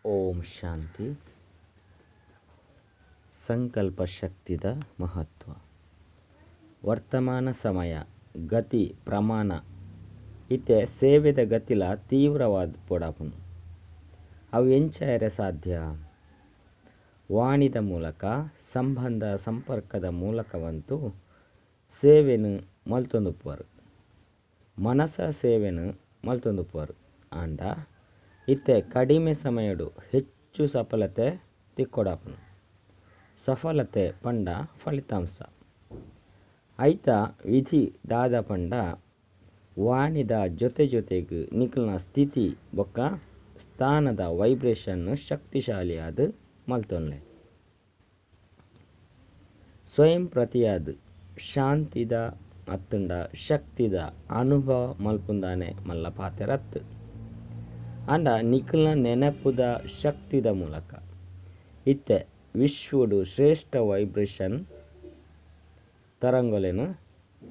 ಓಂ ಶಾಂತಿ. ಸಂಕಲ್ಪ ಶಕ್ತಿದ ಮಹತ್ವ. ವರ್ತಮಾನ ಸಮಯ ಗತಿ ಪ್ರಮಾಣ ಇತ್ತೆ ಸೇವೆದ ಗತಿಲ ತೀವ್ರವಾದ ಪೊಡಾಪುನು. ಅವು ಎಂಚಾಯರೆ ಸಾಧ್ಯ? ವಾಣಿದ ಮೂಲಕ ಸಂಬಂಧ ಸಂಪರ್ಕದ ಮೂಲಕವಂತೂ ಸೇವೆನು ಮಲ್ತೊಂದುಪ್ಪರು, ಮನಸ ಸೇವೆನು ಮಲ್ತೊಂದುಪ್ಪರು. ಆಂಡ ಇತ್ತೆ ಕಡಿಮೆ ಸಮಯಡು ಹೆಚ್ಚು ಸಫಲತೆ ತಿಕ್ಕೊಡಾಪುನು. ಸಫಲತೆ ಪಂಡ ಫಲಿತಾಂಶ ಐತ ವಿಧಿ ದಾದ ಪಂಡ ವಾಣಿದ ಜೊತೆ ಜೊತೆಗೆ ನಿಖಲ್ನ ಸ್ಥಿತಿ ಬೊಕ್ಕ ಸ್ಥಾನದ ವೈಬ್ರೇಷನ್ ಶಕ್ತಿಶಾಲಿಯಾದ ಮಲ್ತೊನ್ಲೆ. ಸ್ವಯಂ ಪ್ರತಿಯಾದ ಶಾಂತಿದ ಅತ್ತುಂಡ ಶಕ್ತಿದ ಅನುಭವ ಮಲ್ಪುಂದಾನೆ ಮಲ್ಲ ಪಾತೆರತ್ತು. ಅಂಡ ನಿಖಲ್ನ ನೆನಪುದ ಶಕ್ತಿದ ಮೂಲಕ ಇತ್ತೆ ವಿಶ್ವಡು ಶ್ರೇಷ್ಠ ವೈಬ್ರೇಷನ್ ತರಂಗೊಲೆನು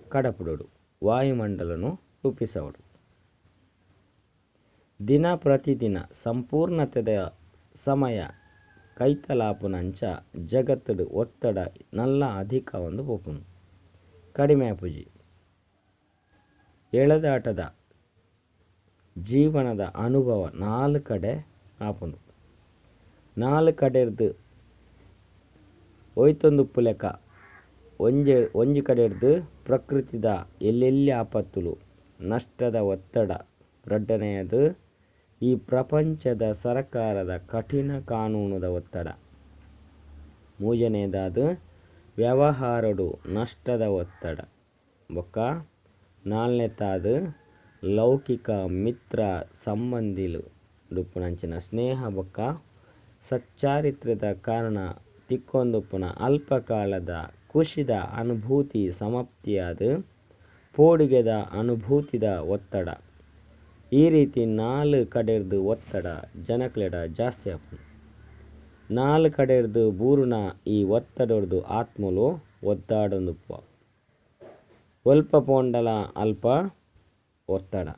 ಕಡಪುಡು ವಾಯುಮಂಡಲನು ರೂಪಿಸವಡು. ದಿನ ಪ್ರತಿದಿನ ಸಂಪೂರ್ಣತೆದ ಸಮಯ ಕೈತಲಾಪುನಂಚ ಜಗತ್ತುಡು ಒತ್ತಡ ನಲ್ಲ ಅಧಿಕ ಒಂದು ಪೋಪುನು ಕಡಿಮೆ ಆಪುಜಿ. ಎಳೆದಾಟದ ಜೀವನದ ಅನುಭವ ನಾಲ್ಕು ಕಡೆ ಆಪುಂಡು. ನಾಲ್ಕು ಕಡೆರ್ದು ಒಯ್ತೊಂದುಪ್ಪು ಲೆಕ್ಕ ಒಂಜಿ ಕಡೆರ್ದು ಪ್ರಕೃತಿದ ಎಲ್ಲೆಲ್ಲಿ ಆಪತ್ತುಲು ನಷ್ಟದ ಒತ್ತಡ ರಡ್ಡನೆಯದು ಈ ಪ್ರಪಂಚದ ಸರಕಾರದ ಕಠಿಣ ಕಾನೂನುದ ಒತ್ತಡ. ಮೂಜನೆಯದಾದ ವ್ಯವಹಾರಡು ನಷ್ಟದ ಒತ್ತಡ ಬೊಕ್ಕ ನಾಲ್ನೆತಾದ ಲೌಕಿಕ ಮಿತ್ರ ಸಂಬಂಧಿಲು ಡುಪ್ಪುನಂಚಿನ ಸ್ನೇಹ ಬೊಕ್ಕ ಸಚ್ಚಾರಿತ್ರ್ಯದ ಕಾರಣ ತಿಕ್ಕೊಂದುಪ್ಪುನ ಅಲ್ಪಕಾಲದ ಖುಷಿದ ಅನುಭೂತಿ ಸಮಾಪ್ತಿಯಾದ ಪೋಡಿಗೆದ ಅನುಭೂತಿದ ಒತ್ತಡ. ಈ ರೀತಿ ನಾಲ್ಕು ಕಡೆರ್ದು ಒತ್ತಡ ಜನಕ್ಲೆಡ ಜಾಸ್ತಿ ಆಪುಂಡು. ನಾಲ್ಕು ಕಡೆರ್ದು ಬೂರುನ ಈ ಒತ್ತಡರ್ದು ಆತ್ಮಲು ಒದ್ದಾಡೊಂದುಪ್ಪ. ಒಲ್ಪ ಪೋಂಡಲ ಅಲ್ಪ ಒತ್ತಡ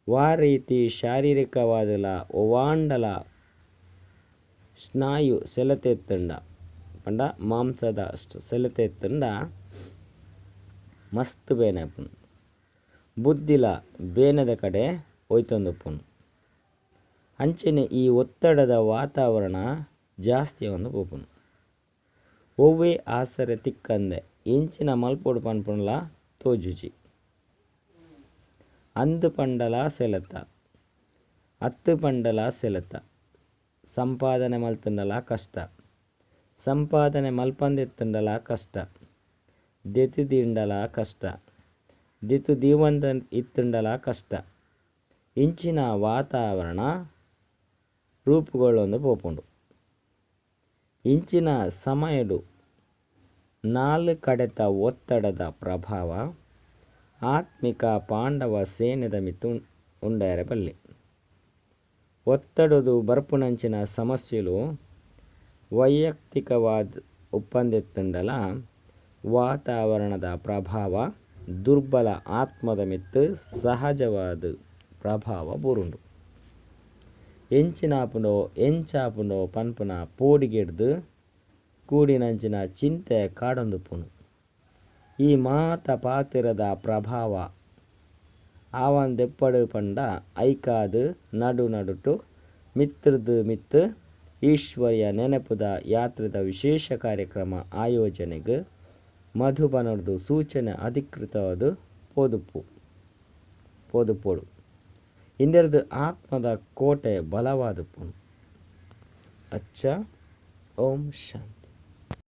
ವಾ ರೀತಿ ಶಾರೀರಿಕವಾದಲ ಒವಾಂಡಲ ಸ್ನಾಯು ಸೆಲೆತೆತ್ತಂಡ ಪಂಡ ಮಾಂಸದ ಸೆಲೆತೆತ್ತಂಡ ಮಸ್ತ್ ಬೇನೆ ಆಪುಂಡು. ಬುದ್ಧಿಲ ಬೇನೆದ ಕಡೆ ಒಯ್ತೊಂದುಪ್ಪುನು. ಅಂಚನೆ ಈ ಒತ್ತಡದ ವಾತಾವರಣ ಜಾಸ್ತಿ ಒಂದು ಪೋಪುನು. ಒವ್ವೇ ಆಸರೆ ತಿಕ್ಕಂದೆ ಇಂಚಿನ ಮಲ್ಪೊಡು ಪನ್ಪುನಲ ತೋಜುಜಿ. ಅಂದು ಪಂಡಲ ಸೆಲೆತ ಹತ್ತು ಪಂಡಲ ಸೆಲೆತ. ಸಂಪಾದನೆ ಮಲ್ತುಂಡಲ ಕಷ್ಟ, ಸಂಪಾದನೆ ಮಲ್ಪಂದೆತ್ತುಂಡಲ ಕಷ್ಟ, ದೆತು ದಿಂಡಲ ಕಷ್ಟ, ದಿತು ದೀವಂದ ಇತ್ತುಂಡಲ ಕಷ್ಟ. ಇಂಚಿನ ವಾತಾವರಣ ರೂಪುಗೊಳ್ಳೊಂದು ಪೋಪುಂಡು. ಇಂಚಿನ ಸಮಯಡು ನಾಲ್ಕು ಕಡೆತ ಒತ್ತಡದ ಪ್ರಭಾವ ಆತ್ಮಿಕ ಪಾಂಡವ ಸೇನೆದ ಮಿತ್ತು ಉಂಡಾರೆ ಬಲ್ಲಿ. ಒತ್ತಡದು ಬರ್ಪುನಂಚಿನ ಸಮಸ್ಯೆಲು ವೈಯಕ್ತಿಕವಾದ ಉಪ್ಪಂದೆತ್ತುಂಡಲ ವಾತಾವರಣದ ಪ್ರಭಾವ ದುರ್ಬಲ ಆತ್ಮದ ಮಿತ್ತು ಸಹಜವಾದ ಪ್ರಭಾವ ಬೂರುಂಡು. ಎಂಚಿನಾಪುಂಡೋ ಎಂಚಾಪುಂಡೋ ಪನ್ಪುನ ಪೋಡಿಗೆಡ್ದು ಕೂಡಿನಂಚಿನ ಚಿಂತೆ ಕಾಡೊಂದುಪ್ಪುನು. ಈ ಮಾತ ಪಾತಿರದ ಪ್ರಭಾವ ಆವಂದೆಪ್ಪಡು ಪಂಡ ಐಕಾದು ನಡು ನಡುಟು ಮಿತ್ರದು ಮಿತ್ತು ಈಶ್ವರ್ಯ ನೆನಪುದ ಯಾತ್ರೆದ ವಿಶೇಷ ಕಾರ್ಯಕ್ರಮ ಆಯೋಜನೆಗೆ ಮಧುಬನರ್ದು ಸೂಚನೆ ಅಧಿಕೃತವಾದ ಪೋದುಪೋಡು. ಇಂದರದು ಆತ್ಮದ ಕೋಟೆ ಬಲವಾದುಪ್ಪುನು. ಅಚ್ಚ. ಓಂ ಶಾಂತಿ.